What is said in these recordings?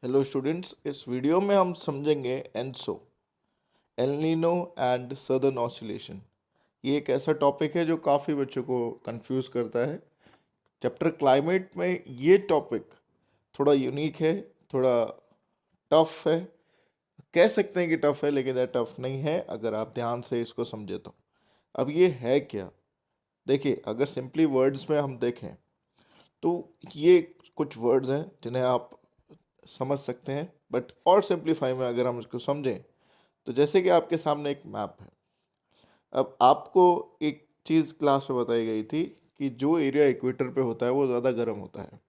Hello students, इस video में हम समझेंगे ENSO, El Nino and southern oscillation. ये एक ऐसा टॉपिक है जो काफ़ी बच्चों को कंफ्यूज करता है। चैप्टर क्लाइमेट में ये टॉपिक थोड़ा यूनिक है, थोड़ा टफ है। कह सकते हैं कि टफ है, लेकिन ये टफ नहीं है अगर आप ध्यान से इसको समझे तो। अब ये है क्या? देखिए, अगर सिंपली वर्ड्स में हम देखें तो ये कुछ वर्ड्स हैं जिन्हें आप समझ सकते हैं, बट और सिंप्लीफाई में अगर हम इसको समझें तो जैसे कि आपके सामने एक मैप है। अब आपको एक चीज़ क्लास में बताई गई थी कि जो एरिया इक्वेटर पे होता है वो ज़्यादा गर्म होता है।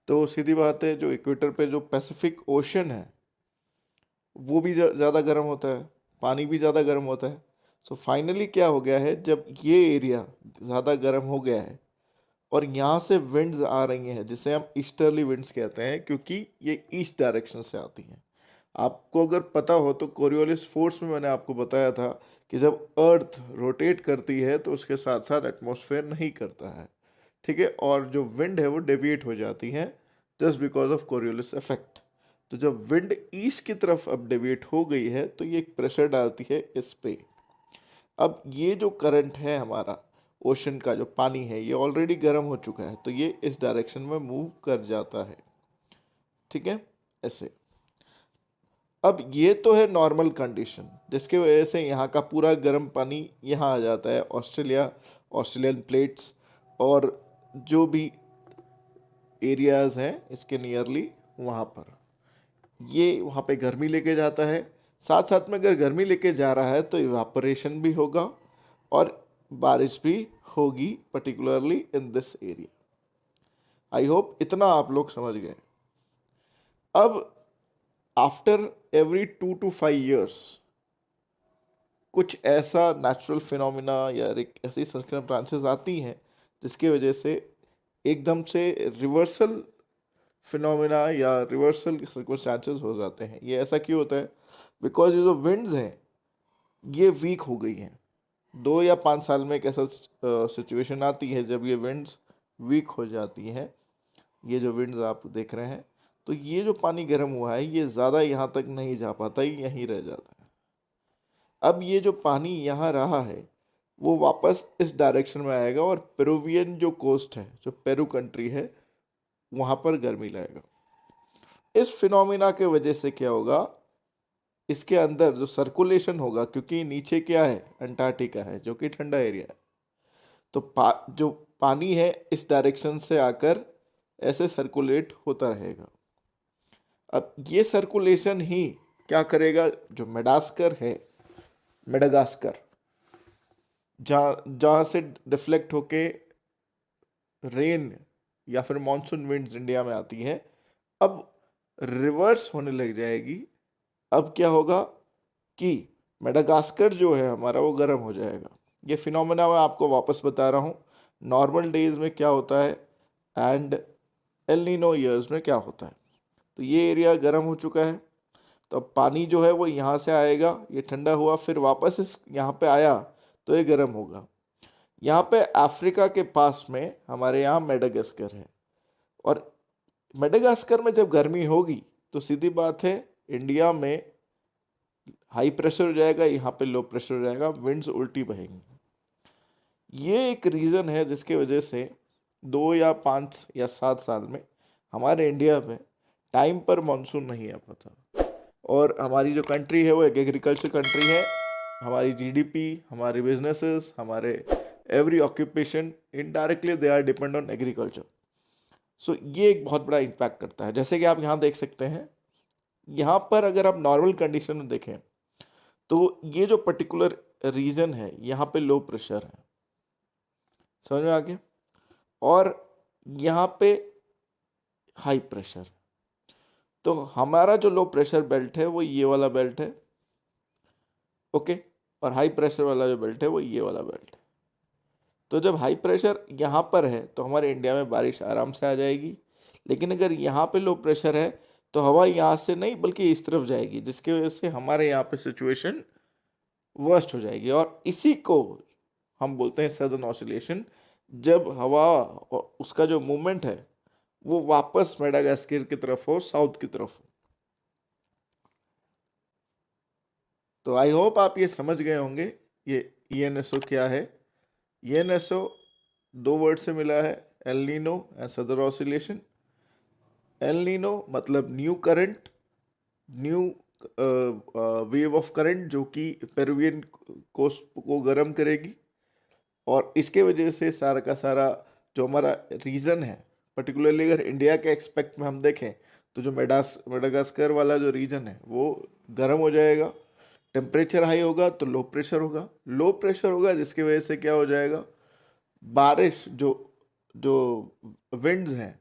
तो सीधी बात है, जो इक्वेटर पे जो पैसिफिक ओशन है वो भी ज़्यादा गर्म होता है, पानी भी ज़्यादा गर्म होता है। सो फाइनली क्या हो गया है, जब ये एरिया ज़्यादा गर्म हो गया है और यहाँ से विंड्स आ रही हैं जिसे हम ईस्टर्ली विंड्स कहते हैं, क्योंकि ये ईस्ट डायरेक्शन से आती हैं। आपको अगर पता हो तो कोरियोलिस फोर्स में मैंने आपको बताया था कि जब अर्थ रोटेट करती है तो उसके साथ साथ एटमॉस्फेयर नहीं करता है, ठीक है, और जो विंड है वो डेविएट हो जाती है just because of Coriolis effect. तो जब विंड ईस्ट की तरफ अब डेविएट हो गई है तो ये एक प्रेशर डालती है इस पे। अब ये जो करंट है हमारा ओशन का, जो पानी है, ये ऑलरेडी गर्म हो चुका है, तो ये इस डायरेक्शन में मूव कर जाता है, ठीक है, ऐसे। अब ये तो है नॉर्मल कंडीशन, जिसके वजह से यहाँ का पूरा गर्म पानी यहाँ आ जाता है, ऑस्ट्रेलियन प्लेट्स और जो भी एरियाज़ हैं इसके नियरली, वहाँ पर ये वहाँ पे गर्मी लेके जाता है। साथ साथ में अगर गर्मी लेके जा रहा है तो इवापोरेशन भी होगा और बारिश भी होगी, particularly in this area. I hope इतना आप लोग समझ गए। अब आफ्टर एवरी 2 to 5 years कुछ ऐसा नेचुरल फिनोमिना या एक ऐसी सर्कमस्टांसेस आती हैं जिसकी वजह से एकदम से रिवर्सल फिनोमिना या रिवर्सल सर्कमस्टांसेस हो जाते हैं। ये ऐसा क्यों होता है? बिकॉज ये जो विंड्स हैं ये वीक हो गई हैं। 2 या 5 साल में एक ऐसा सिचुएशन आती है जब ये विंड्स वीक हो जाती हैं। ये जो विंड्स आप देख रहे हैं, तो ये जो पानी गर्म हुआ है ये ज़्यादा यहाँ तक नहीं जा पाता, ये यहीं रह जाता है। अब ये जो पानी यहाँ रहा है वो वापस इस डायरेक्शन में आएगा और पेरुवियन जो कोस्ट है, जो पेरू कंट्री है, वहाँ पर गर्मी लाएगा। इस फिनोमिना के वजह से क्या होगा, इसके अंदर जो सर्कुलेशन होगा, क्योंकि नीचे क्या है, अंटार्कटिका है जो कि ठंडा एरिया है, तो जो पानी है इस डायरेक्शन से आकर ऐसे सर्कुलेट होता रहेगा। अब ये सर्कुलेशन ही क्या करेगा, जो मेडास्कर है, मेडागास्कर, जहाँ जहाँ से डिफ्लेक्ट होके रेन या फिर मॉनसून विंड्स इंडिया में आती हैं, अब रिवर्स होने लग जाएगी। अब क्या होगा कि मेडागास्कर जो है हमारा वो गर्म हो जाएगा। ये फिनोमेना मैं आपको वापस बता रहा हूँ, नॉर्मल डेज में क्या होता है एंड एल नीनो ईयर्स में क्या होता है। तो ये एरिया गर्म हो चुका है, तो अब पानी जो है वो यहाँ से आएगा, ये ठंडा हुआ, फिर वापस इस यहाँ पे आया तो ये गर्म होगा। यहाँ पे अफ्रीका के पास में हमारे यहाँ मेडागास्कर है, और मेडागास्कर में जब गर्मी होगी तो सीधी बात है इंडिया में हाई प्रेशर हो जाएगा, यहाँ पे लो प्रेशर हो जाएगा, विंड्स उल्टी बहेंगी। ये एक रीज़न है जिसके वजह से 2 या 5 या 7 साल में हमारे इंडिया में टाइम पर मानसून नहीं आ पाता। और हमारी जो कंट्री है वो एक एग्रीकल्चर कंट्री है। हमारी जीडीपी, हमारे बिजनेसेस, हमारे every occupation, indirectly they are depend on agriculture. So ये एक बहुत बड़ा इम्पैक्ट करता है। जैसे कि आप यहाँ देख सकते हैं, यहाँ पर अगर आप नॉर्मल कंडीशन में देखें तो ये जो पर्टिकुलर रीजन है यहाँ पे लो प्रेशर है, समझ में आ गया, और यहाँ पे हाई प्रेशर। तो हमारा जो लो प्रेशर बेल्ट है वो ये वाला बेल्ट है, ओके, और हाई प्रेशर वाला जो बेल्ट है वो ये वाला बेल्ट है। तो जब हाई प्रेशर यहाँ पर है तो हमारे इंडिया में बारिश आराम से आ जाएगी, लेकिन अगर यहाँ पे लो प्रेशर है तो हवा यहाँ से नहीं बल्कि इस तरफ जाएगी, जिसकी वजह से हमारे यहाँ पे सिचुएशन वर्स्ट हो जाएगी। और इसी को हम बोलते हैं सदर्न ऑसिलेशन। जब हवा और उसका जो मूवमेंट है वो वापस मेडागास्कर की तरफ हो, साउथ की तरफ हो, तो आई होप आप ये समझ गए होंगे ये ENSO क्या है। ENSO दो वर्ड से मिला है, एल नीनो एंड सदर ऑसिलेशन। एल नीनो मतलब new current, new wave of current जो कि पेरुवियन कोस्ट को गर्म करेगी, और इसके वजह से सारा का सारा जो हमारा रीजन है, पर्टिकुलरली अगर इंडिया के एक्सपेक्ट में हम देखें तो जो मेडागास्कर वाला जो रीजन है वो गर्म हो जाएगा। टेम्परेचर हाई होगा तो लो प्रेशर होगा, लो प्रेशर होगा जिसकी वजह से क्या हो जाएगा, बारिश जो जो विंड्स हैं,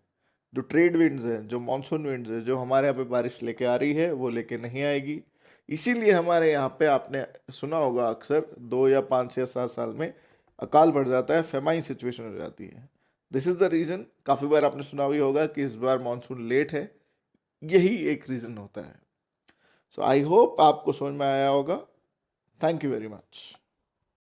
जो ट्रेड विंड्स हैं, जो मानसून विंड्स हैं, जो हमारे यहाँ पे बारिश लेके आ रही है वो लेके नहीं आएगी। इसीलिए हमारे यहाँ पे आपने सुना होगा अक्सर 2 या 5 या 7 साल में अकाल पड़ जाता है, फेमाइन सिचुएशन हो जाती है। This is the reason. काफ़ी बार आपने सुना भी होगा कि इस बार मानसून लेट है, यही एक रीज़न होता है। सो आई होप आपको समझ में आया होगा। Thank you very much.